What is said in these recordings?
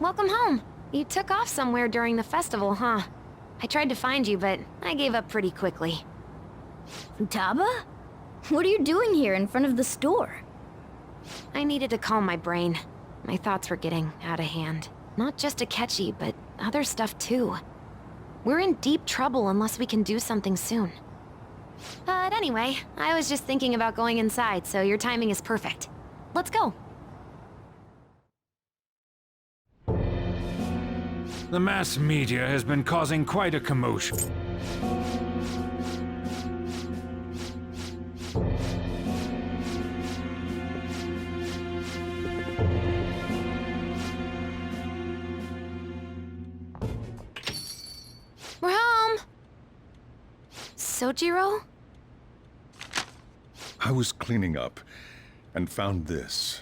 welcome home. You took off somewhere during the festival, huh? I tried to find you, but I gave up pretty quickly. Futaba? What are you doing here in front of the store? I needed to calm my brain. My thoughts were getting out of hand. Not just Akechi, but other stuff too. We're in deep trouble unless we can do something soon. But anyway, I was just thinking about going inside, so your timing is perfect. Let's go. The mass media has been causing quite a commotion. We're home! Sojiro? I was cleaning up and found this.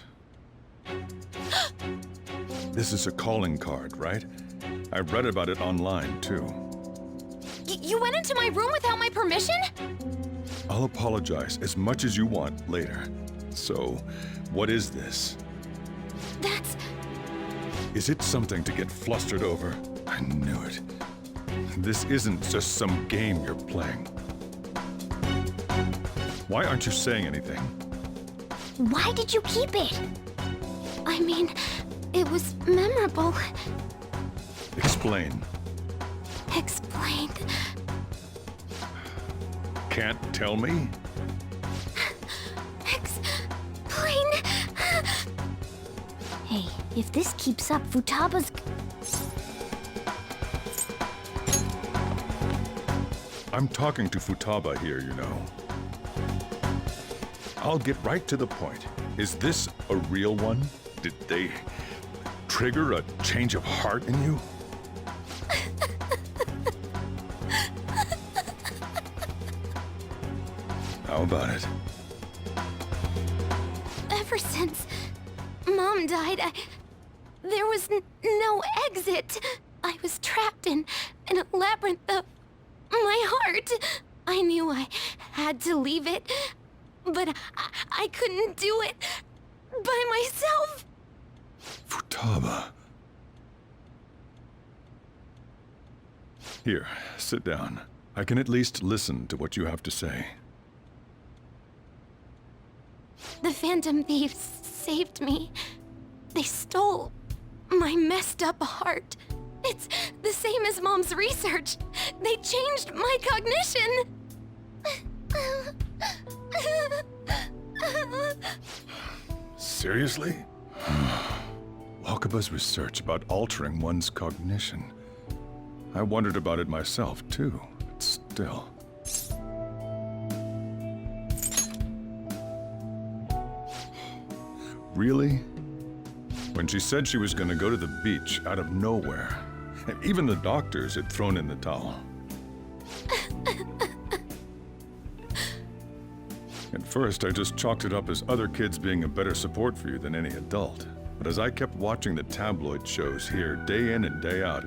This is a calling card, right? I read about it online, too. You went into my room without my permission? I'll apologize as much as you want later. So, what is this? That's... Is it something to get flustered over? I knew it. This isn't just some game you're playing. Why aren't you saying anything? Why did you keep it? I mean, it was memorable. Explain. Explain. Can't tell me? Explain. Hey, if this keeps up, Futaba's... I'm talking to Futaba here, you know. I'll get right to the point. Is this a real one? Did they trigger a change of heart in you? How about it? Ever since Mom died, there was no exit. I was trapped in a labyrinth of my heart. I knew I had to leave it, but I couldn't do it by myself. Futaba. Here, sit down. I can at least listen to what you have to say. The Phantom Thieves saved me. They stole my messed up heart. It's the same as Mom's research. They changed my cognition. Seriously? Wakaba's research about altering one's cognition. I wondered about it myself, too, but still. Really? When she said she was going to go to the beach out of nowhere, and even the doctors had thrown in the towel. At first, I just chalked it up as other kids being a better support for you than any adult. But as I kept watching the tabloid shows here day in and day out,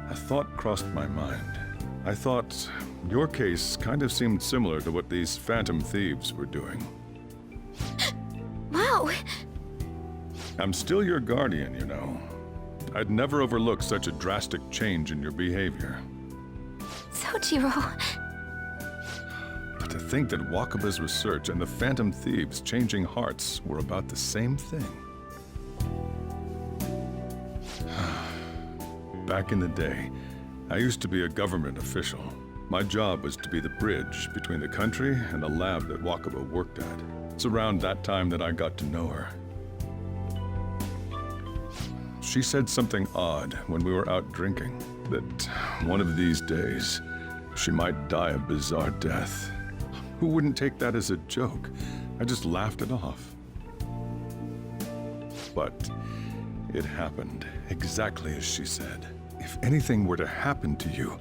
a thought crossed my mind. I thought your case kind of seemed similar to what these Phantom Thieves were doing. Wow. I'm still your guardian, you know. I'd never overlook such a drastic change in your behavior. Sojiro. But to think that Wakaba's research and the Phantom Thieves changing hearts were about the same thing. Back in the day, I used to be a government official. My job was to be the bridge between the country and the lab that Wakaba worked at. It's around that time that I got to know her. She said something odd when we were out drinking, that one of these days, she might die a bizarre death. Who wouldn't take that as a joke? I just laughed it off. But it happened exactly as she said. If anything were to happen to you,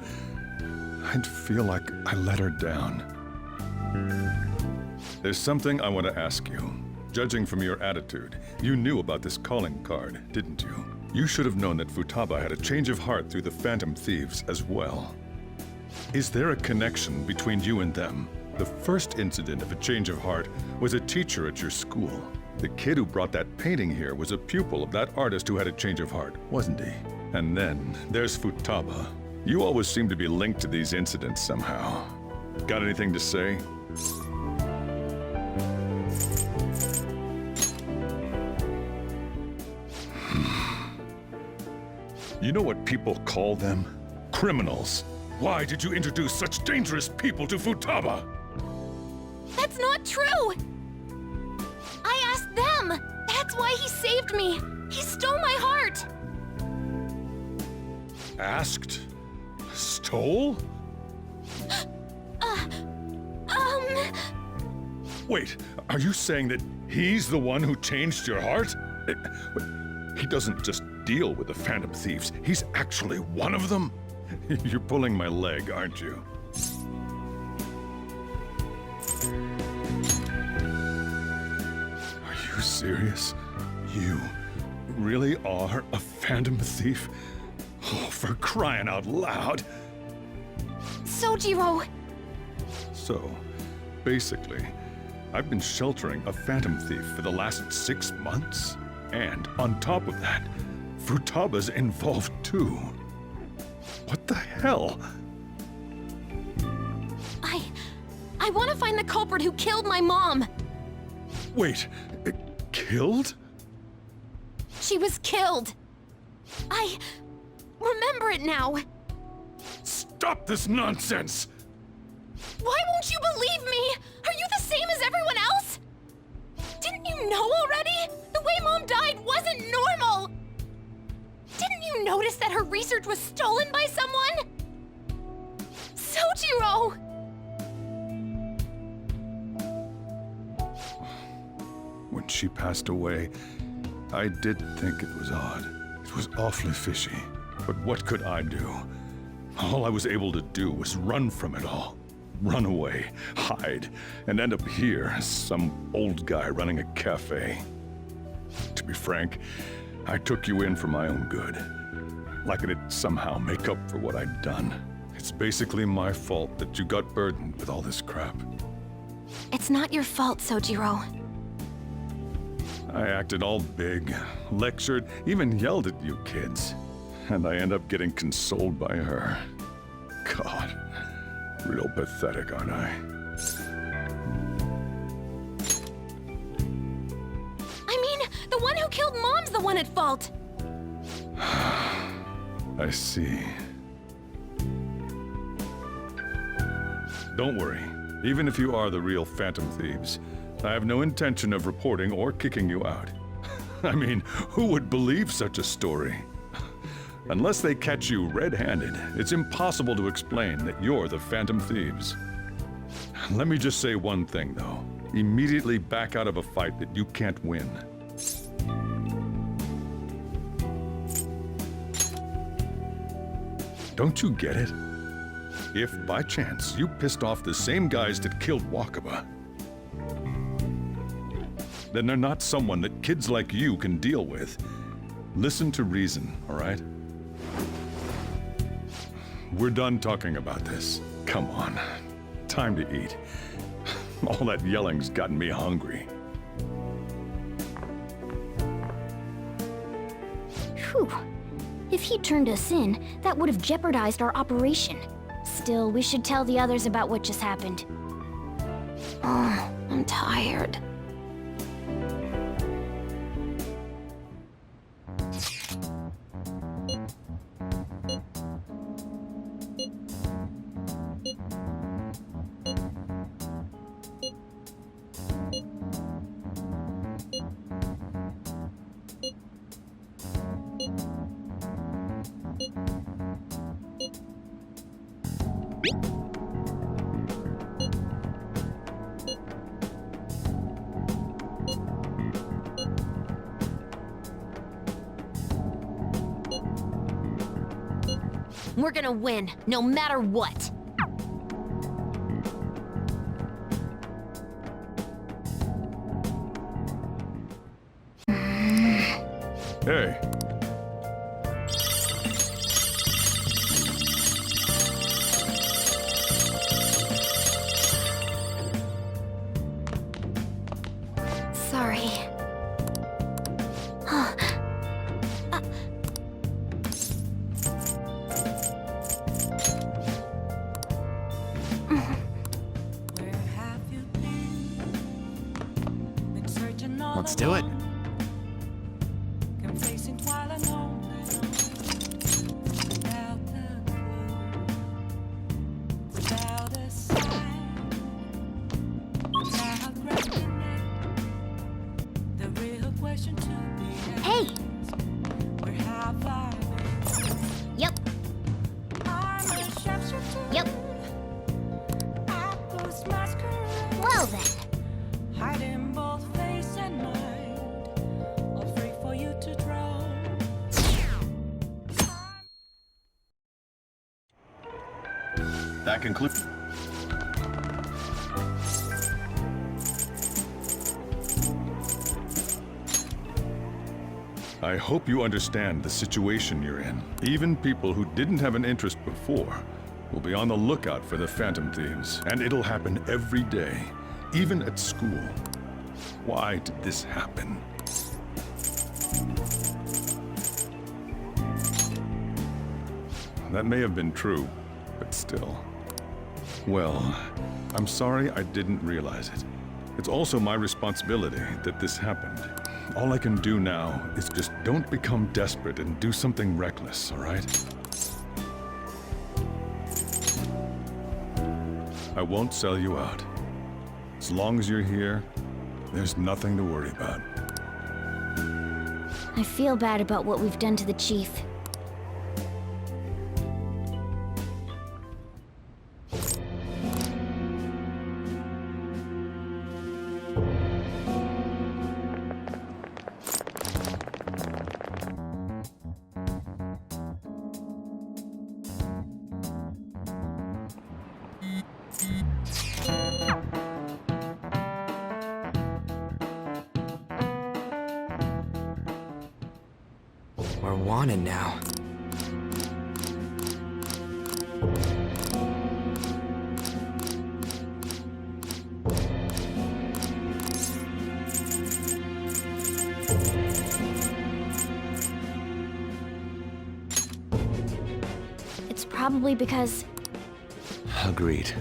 I'd feel like I let her down. There's something I want to ask you. Judging from your attitude, you knew about this calling card, didn't you? You should have known that Futaba had a change of heart through the Phantom Thieves as well. Is there a connection between you and them? The first incident of a change of heart was a teacher at your school. The kid who brought that painting here was a pupil of that artist who had a change of heart, wasn't he? And then there's Futaba. You always seem to be linked to these incidents somehow. Got anything to say? You know what people call them? Criminals. Why did you introduce such dangerous people to Futaba? That's not true! I asked them! That's why he saved me! He stole my heart! Asked? Stole? Wait, are you saying that he's the one who changed your heart? He doesn't just deal with the Phantom Thieves, he's actually one of them? You're pulling my leg, aren't you? Are you serious? You really are a Phantom Thief? Oh, for crying out loud! Sojiro! So, basically, I've been sheltering a Phantom Thief for the last 6 months. And on top of that, Futaba's involved too. What the hell? I want to find the culprit who killed my mom! Wait, killed? She was killed! I remember it now! Stop this nonsense! Why won't you believe me? Are you the same as everyone else? Didn't you know already? The way Mom died wasn't normal! Didn't you notice that her research was stolen by someone? Sojiro! When she passed away, I did think it was odd. It was awfully fishy. But what could I do? All I was able to do was run from it all. Run away, hide, and end up here as some old guy running a cafe. To be frank, I took you in for my own good. Like it'd somehow make up for what I'd done. It's basically my fault that you got burdened with all this crap. It's not your fault, Sojiro. I acted all big, lectured, even yelled at you kids. And I end up getting consoled by her. God, real pathetic, aren't I? I mean, the one who killed Mom's the one at fault! I see. Don't worry. Even if you are the real Phantom Thieves, I have no intention of reporting or kicking you out. I mean, who would believe such a story? Unless they catch you red-handed, it's impossible to explain that you're the Phantom Thieves. Let me just say one thing, though. Immediately back out of a fight that you can't win. Don't you get it? If, by chance, you pissed off the same guys that killed Wakaba, then they're not someone that kids like you can deal with. Listen to reason, all right? We're done talking about this. Come on. Time to eat. All that yelling's gotten me hungry. Whew. If he turned us in, that would have jeopardized our operation. Still, we should tell the others about what just happened. Oh, I'm tired. We're gonna win, no matter what. Hey. Sorry. Let's do it. Complacent while alone, without a clue, without a sign, without reckoning. The real question to be Hey! asked, where have I been? Yep, I'm a sharpshooter. yep. I post masquerade. Well then. Hiding both face and mind, all free for you to draw. That concludes. I hope you understand the situation you're in. Even people who didn't have an interest before will be on the lookout for the Phantom Thieves. And it'll happen every day, even at school. Why did this happen? That may have been true, but still. Well, I'm sorry I didn't realize it. It's also my responsibility that this happened. All I can do now is just don't become desperate and do something reckless, all right? I won't sell you out. As long as you're here, there's nothing to worry about. I feel bad about what we've done to the chief. We're wanted now. It's probably because Agreed.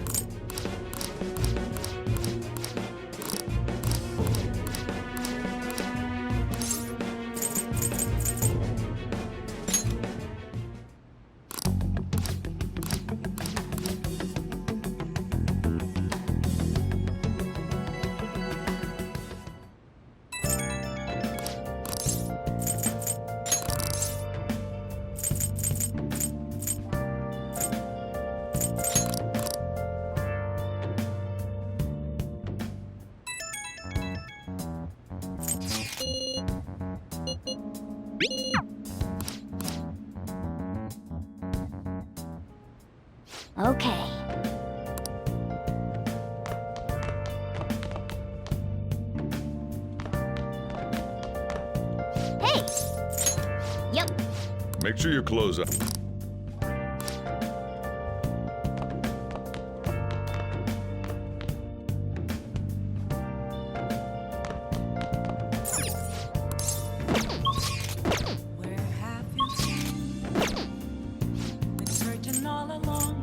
okay. Hey! Yep. Make sure you close up. Where have you been? Been searching all along.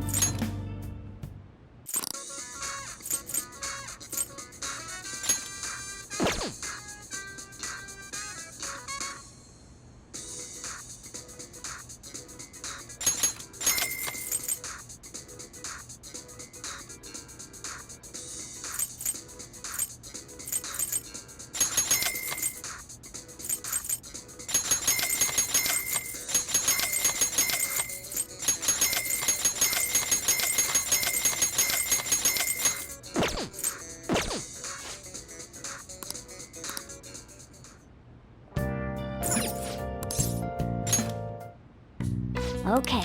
Okay.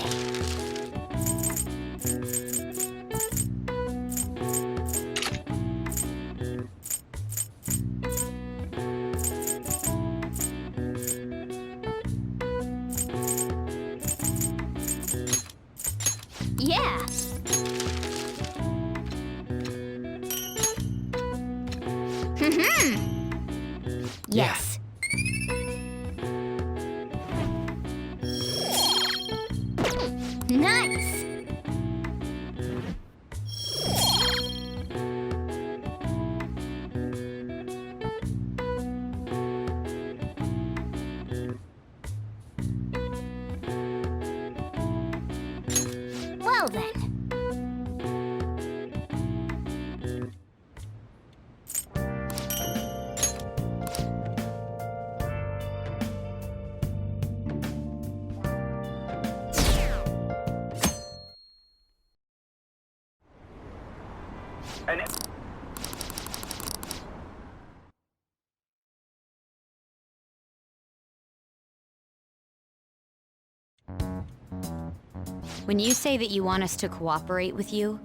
Yeah. Yes. Nice. Well then. When you say that you want us to cooperate with you,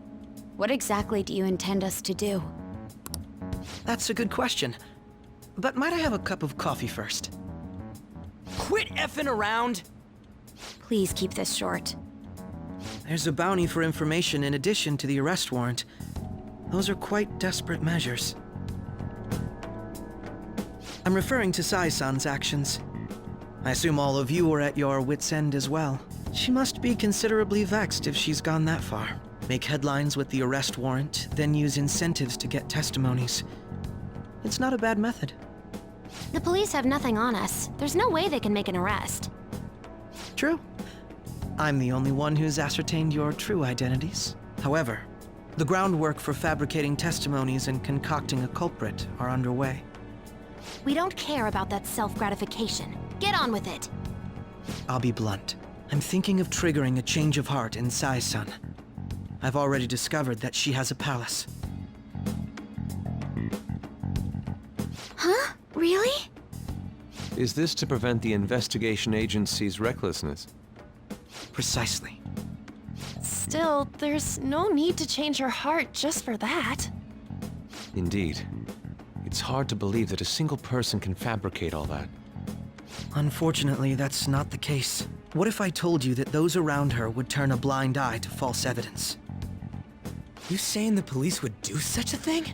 what exactly do you intend us to do? That's a good question. But might I have a cup of coffee first? Quit effing around! Please keep this short. There's a bounty for information in addition to the arrest warrant. Those are quite desperate measures. I'm referring to Sai-san's actions. I assume all of you are at your wits' end as well. She must be considerably vexed if she's gone that far. Make headlines with the arrest warrant, then use incentives to get testimonies. It's not a bad method. The police have nothing on us. There's no way they can make an arrest. True. I'm the only one who's ascertained your true identities. However, the groundwork for fabricating testimonies and concocting a culprit are underway. We don't care about that self-gratification. Get on with it. I'll be blunt. I'm thinking of triggering a change of heart in Sai-san. I've already discovered that she has a palace. Huh? Really? Is this to prevent the investigation agency's recklessness? Precisely. Still, there's no need to change her heart just for that. Indeed. It's hard to believe that a single person can fabricate all that. Unfortunately, that's not the case. What if I told you that those around her would turn a blind eye to false evidence? You saying the police would do such a thing?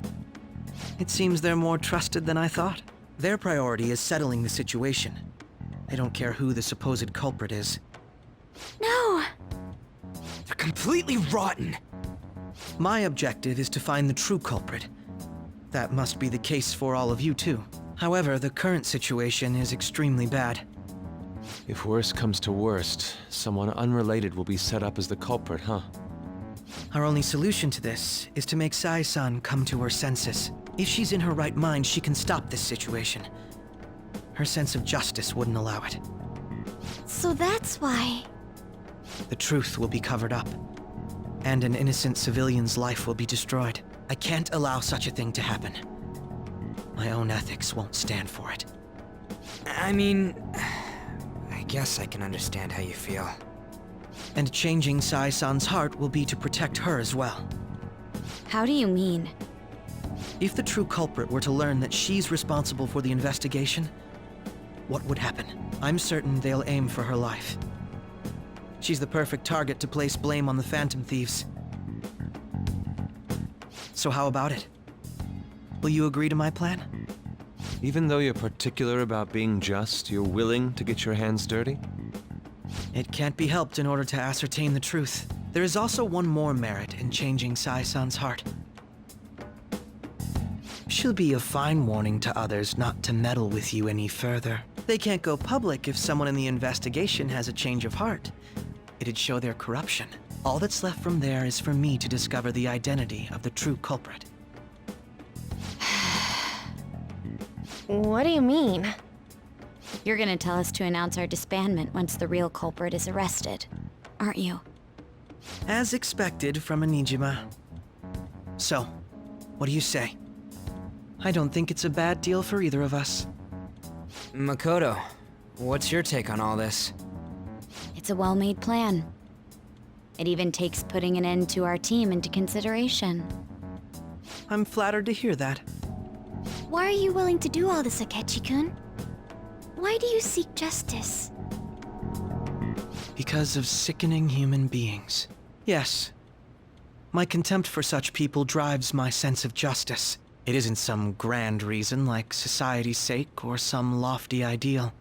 It seems they're more trusted than I thought. Their priority is settling the situation. They don't care who the supposed culprit is. No! They're completely rotten! My objective is to find the true culprit. That must be the case for all of you too. However, the current situation is extremely bad. If worst comes to worst, someone unrelated will be set up as the culprit, huh? Our only solution to this is to make Sai-san come to her senses. If she's in her right mind, she can stop this situation. Her sense of justice wouldn't allow it. So that's why... The truth will be covered up, and an innocent civilian's life will be destroyed. I can't allow such a thing to happen. My own ethics won't stand for it. I mean... I guess I can understand how you feel. And changing Sai-san's heart will be to protect her as well. How do you mean? If the true culprit were to learn that she's responsible for the investigation, what would happen? I'm certain they'll aim for her life. She's the perfect target to place blame on the Phantom Thieves. So how about it? Will you agree to my plan? Even though you're particular about being just, you're willing to get your hands dirty? It can't be helped in order to ascertain the truth. There is also one more merit in changing Sai-san's heart. She'll be a fine warning to others not to meddle with you any further. They can't go public if someone in the investigation has a change of heart. It'd show their corruption. All that's left from there is for me to discover the identity of the true culprit. What do you mean? You're gonna tell us to announce our disbandment once the real culprit is arrested, aren't you? As expected from a NIIJIMA. So, what do you say? I don't think it's a bad deal for either of us. Makoto, what's your take on all this? It's a well-made plan. It even takes putting an end to our team into consideration. I'm flattered to hear that. Why are you willing to do all this, Akechi-kun? Why do you seek justice? Because of sickening human beings. Yes. My contempt for such people drives my sense of justice. It isn't some grand reason like society's sake or some lofty ideal.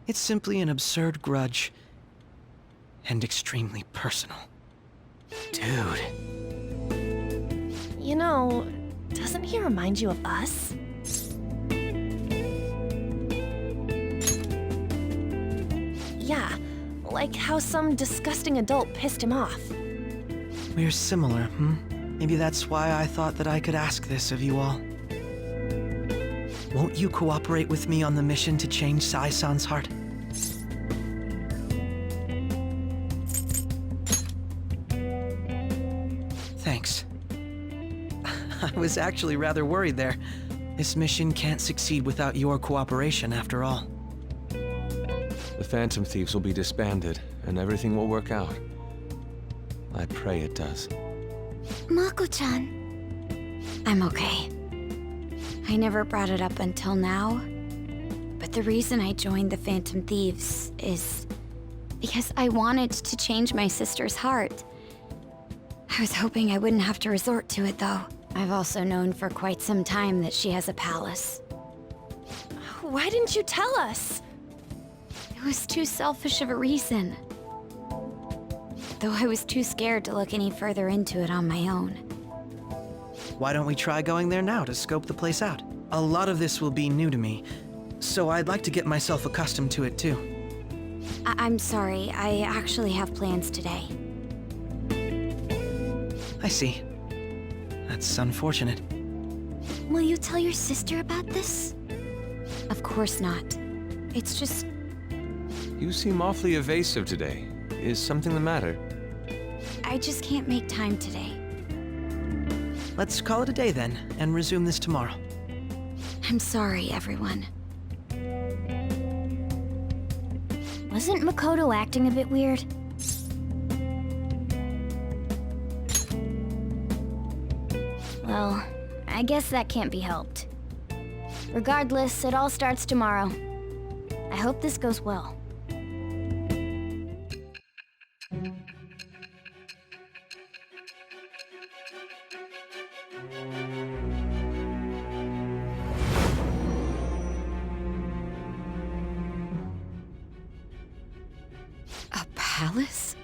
It's simply an absurd grudge. And extremely personal. Dude. You know, doesn't he remind you of us? Yeah, like how some disgusting adult pissed him off. We're similar, Maybe that's why I thought that I could ask this of you all. Won't you cooperate with me on the mission to change Sai-san's heart? Thanks. I was actually rather worried there. This mission can't succeed without your cooperation, after all. The Phantom Thieves will be disbanded, and everything will work out. I pray it does. Mako-chan. I'm okay. I never brought it up until now, but the reason I joined the Phantom Thieves is because I wanted to change my sister's heart. I was hoping I wouldn't have to resort to it, though. I've also known for quite some time that she has a palace. Why didn't you tell us? It was too selfish of a reason. Though I was too scared to look any further into it on my own. Why don't we try going there now to scope the place out? A lot of this will be new to me, so I'd like to get myself accustomed to it too. I'm sorry, I actually have plans today. I see. That's unfortunate. Will you tell your sister about this? Of course not. It's just... You seem awfully evasive today. Is something the matter? I just can't make time today. Let's call it a day then, and resume this tomorrow. I'm sorry, everyone. Wasn't Makoto acting a bit weird? Well, I guess that can't be helped. Regardless, it all starts tomorrow. I hope this goes well. Palace?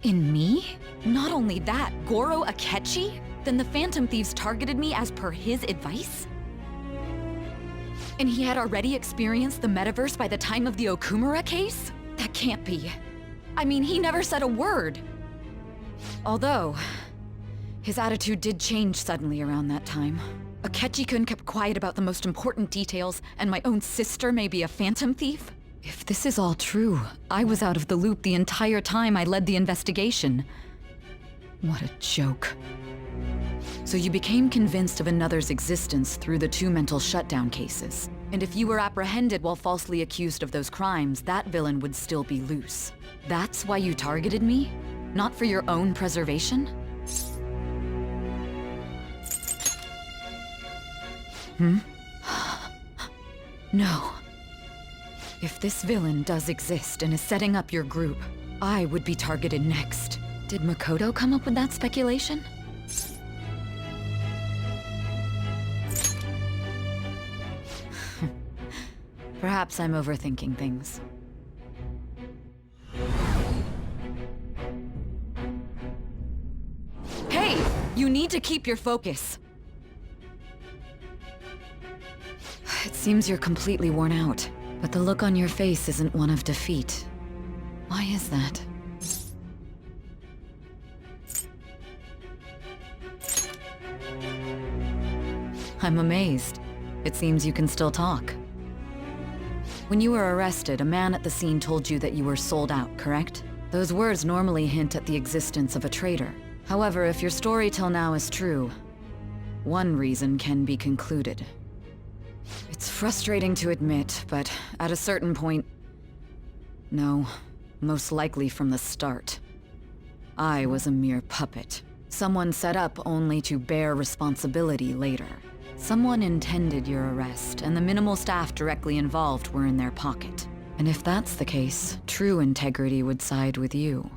In me? Not only that, Goro Akechi? Then the Phantom Thieves targeted me as per his advice? And he had already experienced the metaverse by the time of the Okumura case? That can't be. I mean, he never said a word. Although, his attitude did change suddenly around that time. Akechi-kun kept quiet about the most important details, and my own sister may be a Phantom Thief? If this is all true, I was out of the loop the entire time I led the investigation. What a joke. So you became convinced of another's existence through the 2 mental shutdown cases. And if you were apprehended while falsely accused of those crimes, that villain would still be loose. That's why you targeted me? Not for your own preservation? No. If this villain does exist and is setting up your group, I would be targeted next. Did Makoto come up with that speculation? Perhaps I'm overthinking things. Hey! You need to keep your focus. It seems you're completely worn out. But the look on your face isn't one of defeat. Why is that? I'm amazed. It seems you can still talk. When you were arrested, a man at the scene told you that you were sold out, correct? Those words normally hint at the existence of a traitor. However, if your story till now is true, one reason can be concluded. It's frustrating to admit, but at a certain point... No, most likely from the start. I was a mere puppet. Someone set up only to bear responsibility later. Someone intended your arrest, and the minimal staff directly involved were in their pocket. And if that's the case, true integrity would side with you.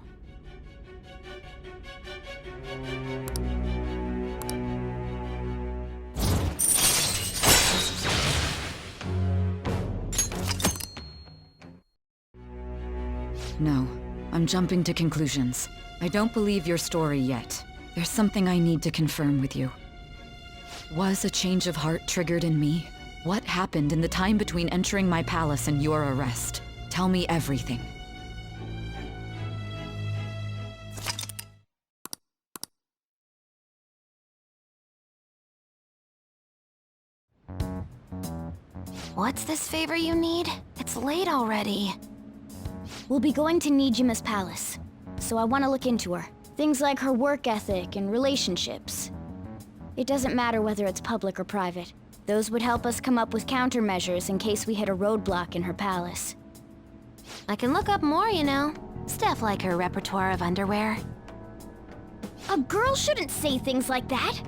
No, I'm jumping to conclusions. I don't believe your story yet. There's something I need to confirm with you. Was a change of heart triggered in me? What happened in the time between entering my palace and your arrest? Tell me everything. What's this favor you need? It's late already. We'll be going to NIIJIMA's palace, so I want to look into her. Things like her work ethic and relationships. It doesn't matter whether it's public or private. Those would help us come up with countermeasures in case we hit a roadblock in her palace. I can look up more, you know. Stuff like her repertoire of underwear. A girl shouldn't say things like that.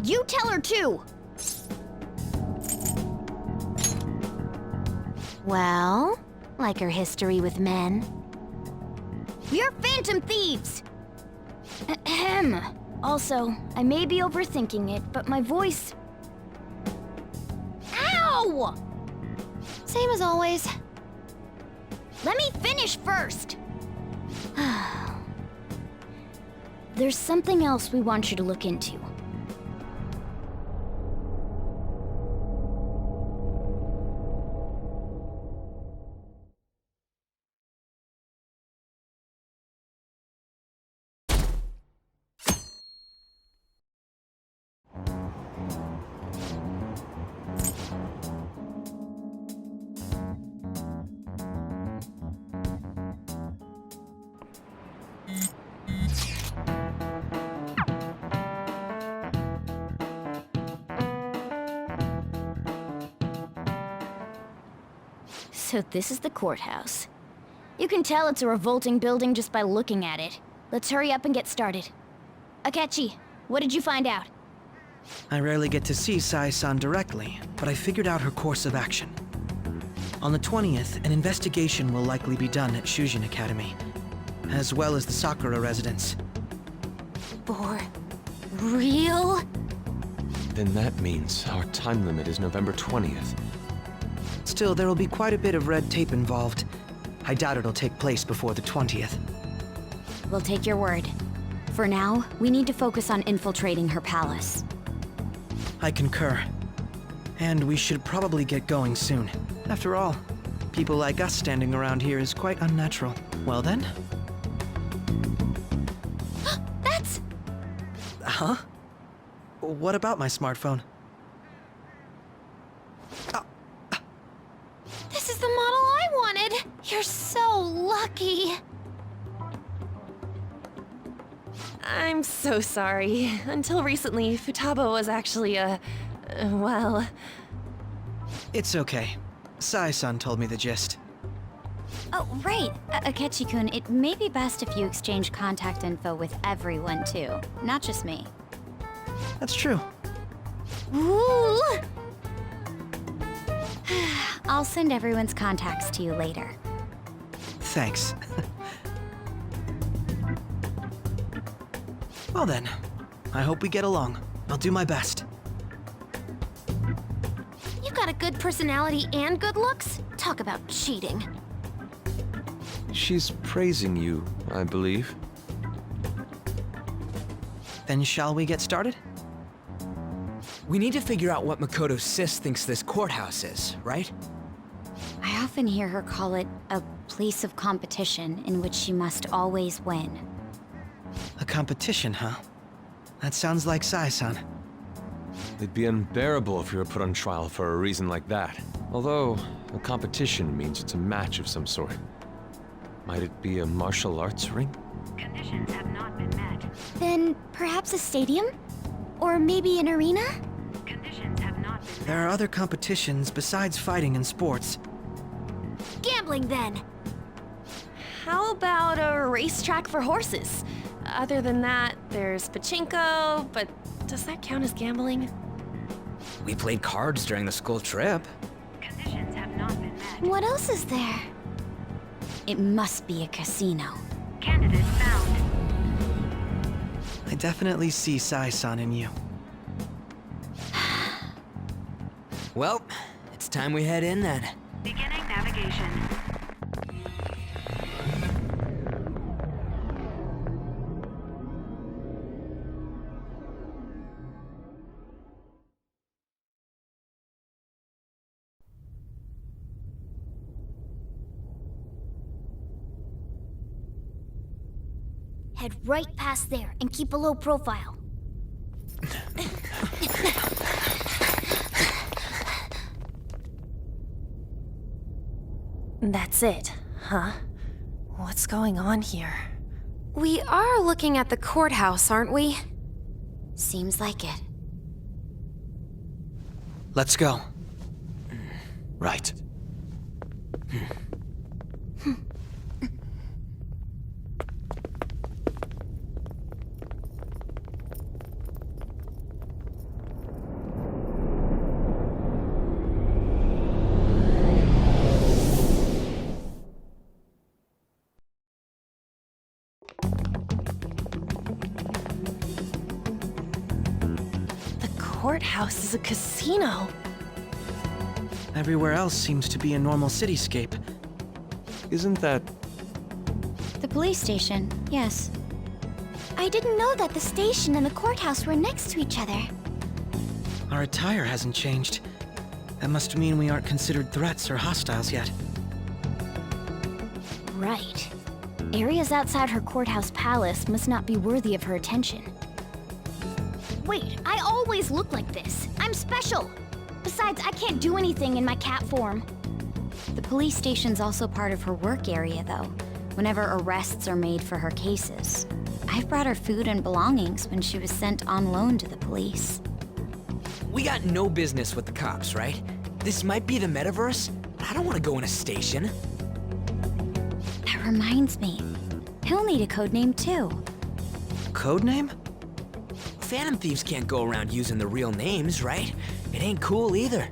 You tell her too. Well, like her history with men. We're Phantom Thieves! Ahem. Also, I may be overthinking it, but my voice... Ow! Same as always. Let me finish first! There's something else we want you to look into. So this is the courthouse. You can tell it's a revolting building just by looking at it. Let's hurry up and get started. Akechi, what did you find out? I rarely get to see SAE-san directly, but I figured out her course of action. On the 20th, an investigation will likely be done at Shujin Academy, as well as the Sakura residence. For real? Then that means our time limit is November 20th. Still, there will be quite a bit of red tape involved. I doubt it'll take place before the 20th. We'll take your word. For now, we need to focus on infiltrating her palace. I concur. And we should probably get going soon. After all, people like us standing around here is quite unnatural. Well then? That's... Huh? What about my smartphone? This is the model I wanted! You're so lucky! I'm so sorry. Until recently, Futaba was actually well... It's okay. SAE-san told me the gist. Oh, right. Akechi-kun, it may be best if you exchange contact info with everyone, too. Not just me. That's true. Ooh! I'll send everyone's contacts to you later. Thanks. Well then, I hope we get along. I'll do my best. You got a good personality and good looks? Talk about cheating. She's praising you, I believe. Then shall we get started? We need to figure out what Makoto's sis thinks this courthouse is, right? I often hear her call it a place of competition in which she must always win. A competition, huh? That sounds like SAE-san. It'd be unbearable if you were put on trial for a reason like that. Although, a competition means it's a match of some sort. Might it be a martial arts ring? Conditions have not been met. Then perhaps a stadium? Or maybe an arena? Conditions have not been met. There are other competitions besides fighting and sports. Gambling, then! How about a racetrack for horses? Other than that, there's pachinko, but does that count as gambling? We played cards during the school trip. Conditions have not been met. What else is there? It must be a casino. Candidate found. I definitely see SAE-san in you. Well, it's time we head in then. Beginning navigation. Head right past there and keep a low profile. That's it, huh? What's going on here? We are looking at the courthouse, aren't we? Seems like it. Let's go. Right. The courthouse is a casino. Everywhere else seems to be a normal cityscape. Isn't that... The police station, yes. I didn't know that the station and the courthouse were next to each other. Our attire hasn't changed. That must mean we aren't considered threats or hostiles yet. Right. Areas outside her courthouse palace must not be worthy of her attention. Wait, I always look like this. I'm special. Besides, I can't do anything in my cat form. The police station's also part of her work area, though, whenever arrests are made for her cases. I've brought her food and belongings when she was sent on loan to the police. We got no business with the cops, right? This might be the metaverse, but I don't want to go in a station. That reminds me. He'll need a codename, too. Codename? Phantom thieves can't go around using the real names, right? It ain't cool either.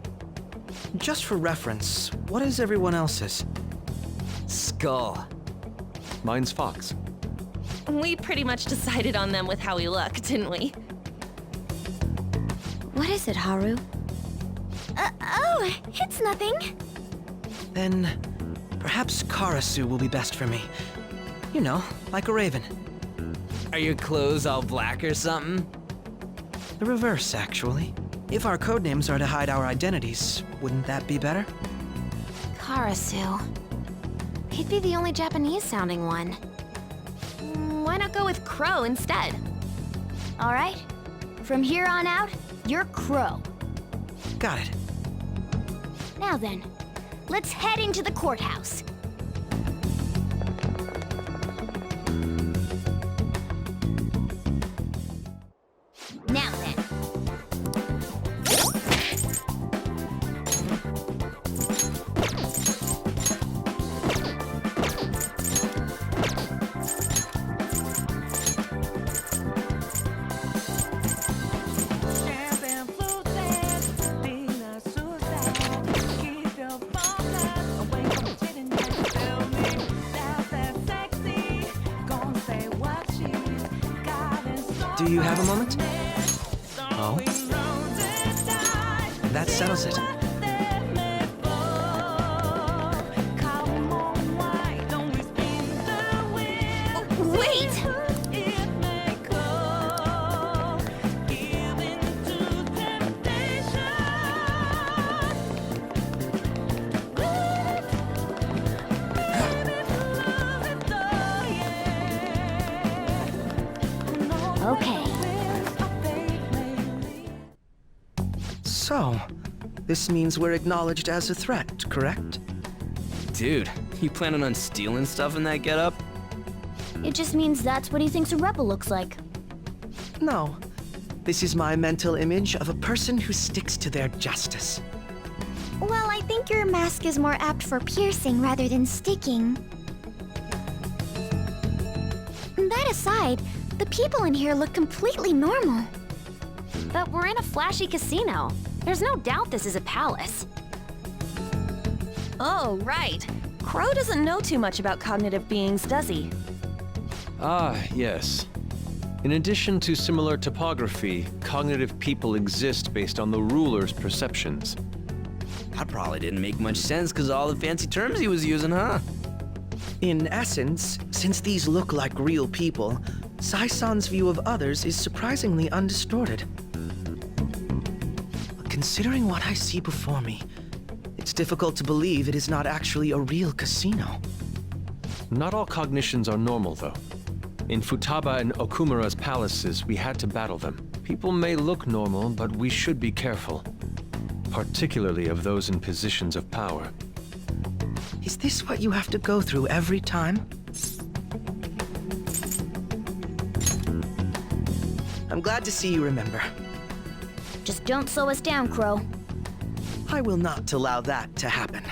Just for reference, what is everyone else's? Skull. Mine's Fox. We pretty much decided on them with how we look, didn't we? What is it, Haru? Oh, it's nothing. Then, perhaps Karasu will be best for me. You know, like a raven. Are your clothes all black or something? The reverse, actually. If our codenames are to hide our identities, wouldn't that be better? Karasu. He'd be the only Japanese-sounding one. Why not go with Crow instead? All right. From here on out, you're Crow. Got it. Now then, let's head into the courthouse. Now then. Do you have a moment? Oh? That settles it. Wait! Okay. So, this means we're acknowledged as a threat, correct? Dude, you planning on stealing stuff in that getup? It just means that's what he thinks a rebel looks like. No. This is my mental image of a person who sticks to their justice. Well, I think your mask is more apt for piercing rather than sticking. That aside, the people in here look completely normal. But we're in a flashy casino. There's no doubt this is a palace. Oh, right. Crow doesn't know too much about cognitive beings, does he? Ah, yes. In addition to similar topography, cognitive people exist based on the ruler's perceptions. That probably didn't make much sense because of all the fancy terms he was using, huh? In essence, since these look like real people, Sai-san's view of others is surprisingly undistorted. But considering what I see before me, it's difficult to believe it is not actually a real casino. Not all cognitions are normal, though. In Futaba and Okumura's palaces, we had to battle them. People may look normal, but we should be careful. Particularly of those in positions of power. Is this what you have to go through every time? I'm glad to see you remember. Just don't slow us down, Crow. I will not allow that to happen.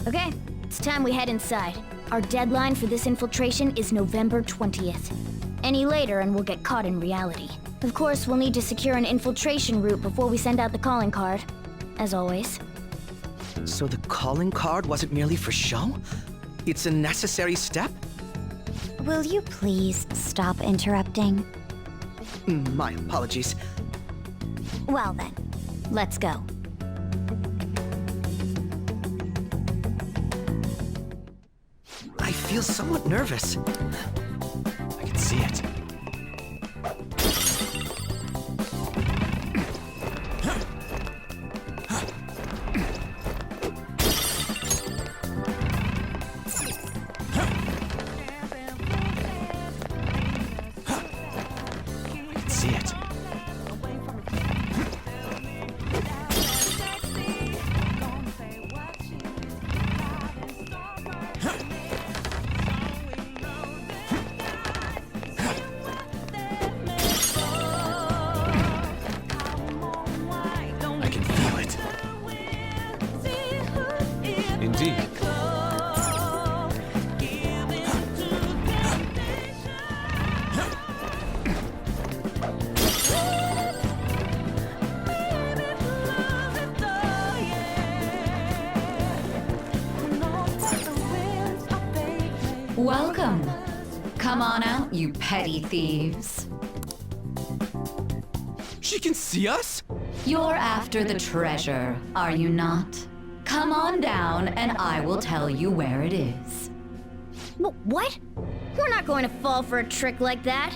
Okay, it's time we head inside. Our deadline for this infiltration is November 20th. Any later and we'll get caught in reality. Of course, we'll need to secure an infiltration route before we send out the calling card. As always. So the calling card wasn't merely for show? It's a necessary step? Will you please stop interrupting? My apologies. Well then, let's go. I feel somewhat nervous. I can see it. Welcome. Come on out, you petty thieves. She can see us? You're after the treasure, are you not? Come on down and I will tell you where it is. What? We're not going to fall for a trick like that.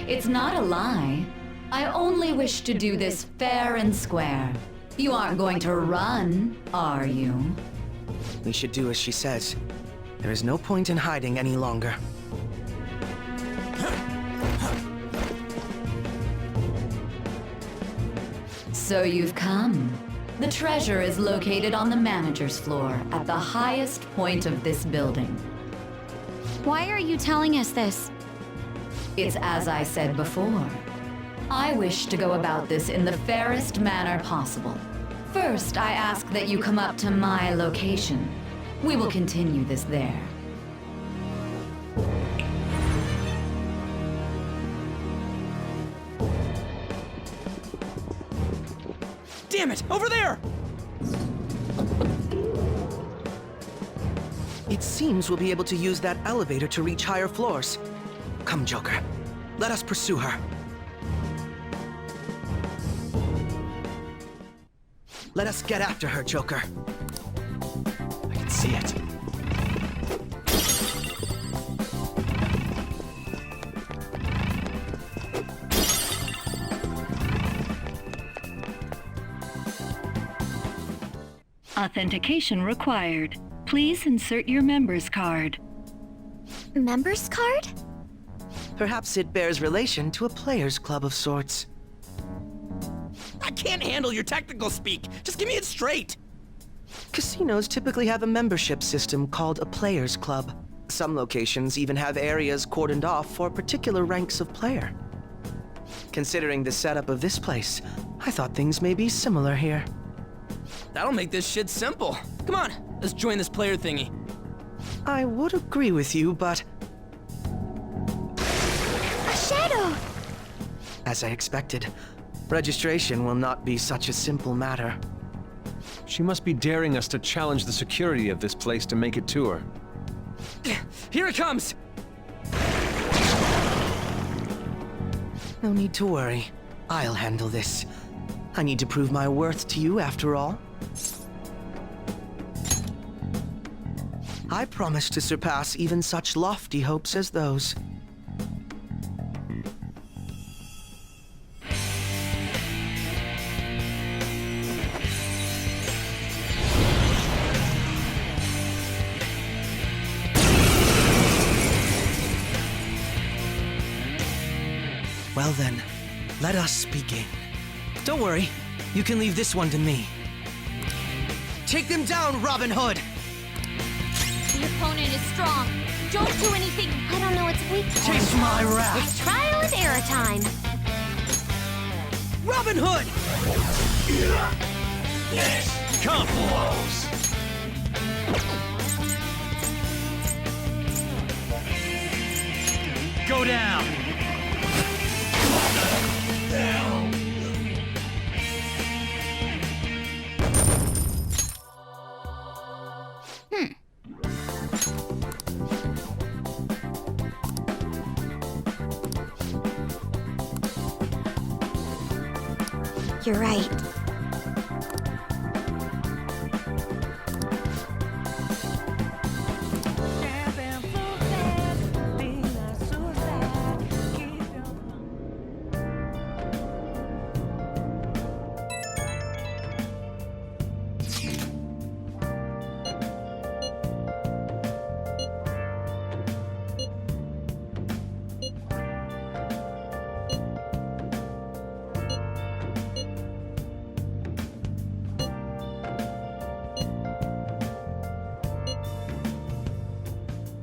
It's not a lie. I only wish to do this fair and square. You aren't going to run, are you? We should do as she says. There is no point in hiding any longer. So you've come. The treasure is located on the manager's floor at the highest point of this building. Why are you telling us this? It's as I said before. I wish to go about this in the fairest manner possible. First, I ask that you come up to my location. We will continue this there. Damn it! Over there! It seems we'll be able to use that elevator to reach higher floors. Come, Joker. Let us pursue her. Let us get after her, Joker. I can see it. Authentication required. Please insert your member's card. Member's card? Perhaps it bears relation to a players' club of sorts. I can't handle your technical speak. Just give me it straight. Casinos typically have a membership system called a players' club. Some locations even have areas cordoned off for particular ranks of player. Considering the setup of this place, I thought things may be similar here. That'll make this shit simple. Come on, let's join this player thingy. I would agree with you, but... A shadow! As I expected, registration will not be such a simple matter. She must be daring us to challenge the security of this place to make it to her. Here it comes! No need to worry. I'll handle this. I need to prove my worth to you, after all. I promise to surpass even such lofty hopes as those. Well then, let us begin. Don't worry, you can leave this one to me. Take them down, Robin Hood! The opponent is strong. Don't do anything. I don't know its weak point. Taste my wrath! It's trial and error time. Robin Hood! Come! Go down! You're right.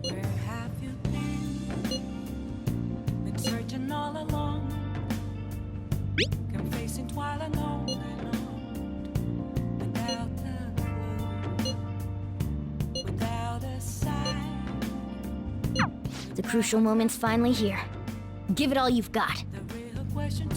Where have you been searching all along, confessing while alone without a clue, without a sign. The crucial moment's finally here. Give it all you've got. The real question